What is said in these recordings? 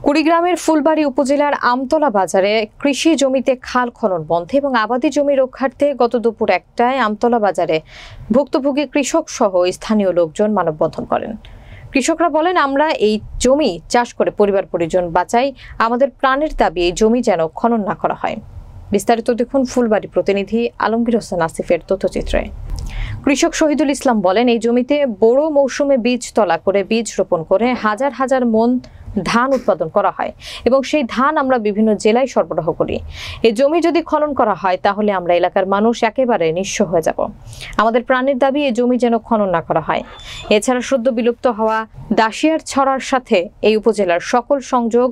কুড়িগ্রামের ফুলবাড়ী উপজেলার আমতলা বাজারে কৃষি জমিতে খাল খনন বন্ধ এবং আবাদি জমি রক্ষার্থে গত দুপুর 1টায় আমতলা বাজারে ভুক্তভোগী কৃষক সহ স্থানীয় লোকজন মানববন্ধন করেন। কৃষকরা বলেন, আমরা এই জমি চাষ করে পরিবার পরিজন বাঁচাই, আমাদের প্রাণের দাবি এই জমি যেন খনন না করা হয়। বিস্তারিত দেখুন ফুলবাড়ী প্রতিনিধি আলমগীর হোসেন আসিফের তথ্যচিত্রে। কৃষক শহীদুল ইসলাম বলেন, এই জমিতে বড় মৌসুমে বীজ তলা করে বীজ রোপণ করে হাজার হাজার মন ধান উৎপাদন করা হয় এবং সেই ধান আমরা বিভিন্ন জেলায় সরবরাহ করি। এই জমি যদি খনন করা হয় তাহলে আমরা এলাকার মানুষ একেবারে নিঃস্ব হয়ে যাব। আমাদের প্রাণের দাবি এই জমি যেন খনন না করা হয়। এছাড়া সদ্য বিলুপ্ত হওয়া দাসিয়ার ছড়ার সাথে এই উপজেলার সকল সংযোগ,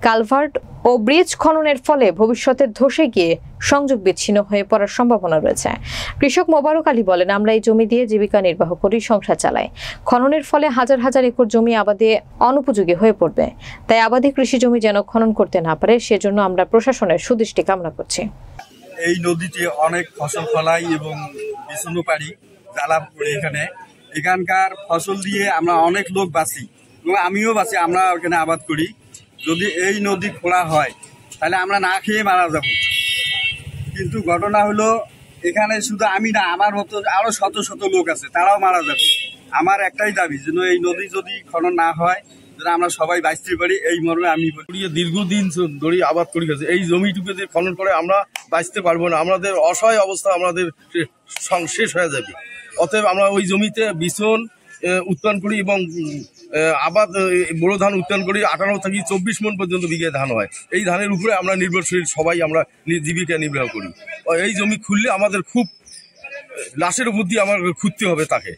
কালভার্ট ও ব্রিজ খননের ফলে ভবিষ্যতে ধসে গিয়ে সংযোগ বিচ্ছিন্ন হয়ে পড়ার সম্ভাবনা রয়েছে। কৃষক মোবারক আলী বলেন, আমরা এই জমি দিয়ে জীবিকা নির্বাহ করি, সংসার চালাই। খননের ফলে হাজার হাজার একর জমি আবাদে অনুপযোগী হয়ে পড়বে। তাই আবাদি কৃষি জমি যেন খনন করতে না পারে, সেজন্য আমরা প্রশাসনের সুদৃষ্টি কামনা করছি। এই নদীতে অনেক ফসল ফলাই এবং বিছন্ন পারি জ্বালা পড়ে এখানকার ফসল দিয়ে আমরা অনেক লোক বাঁচি এবং আমিও বাঁচি, আমরা ওখানে আবাদ করি। যদি এই নদী খোলা হয় তাহলে আমরা না খেয়ে মারা যাব। কিন্তু ঘটনা হলো এখানে শুধু আমি না, আমার মতো আরো শত শত লোক আছে, তারাও মারা যাবে। আমার একটাই দাবি, যেন এই নদী যদি খনন না হয়, যেন আমরা সবাই বাঁচতে পারি, এই মর্মে আমি দীর্ঘদিন ধরে আবাদ করে গেছে। এই জমিটুকু যদি খনন করে আমরা বাঁচতে পারবো না, আমাদের অসহায় অবস্থা আমাদের শেষ হয়ে যাবে। অতএব আমরা ওই জমিতে বিছন উৎপাদন করি এবং আবাদ বড় ধান উৎপাদন করি। 18 থেকে 24 মণ পর্যন্ত বিঘে ধান হয়। এই ধানের উপরে আমরা নির্ভরশীল, সবাই আমরা জীবিকা নির্বাহ করি। এই জমি খুললে আমাদের খুব লাশের উপর দিয়ে আমার খুঁজতে হবে তাকে।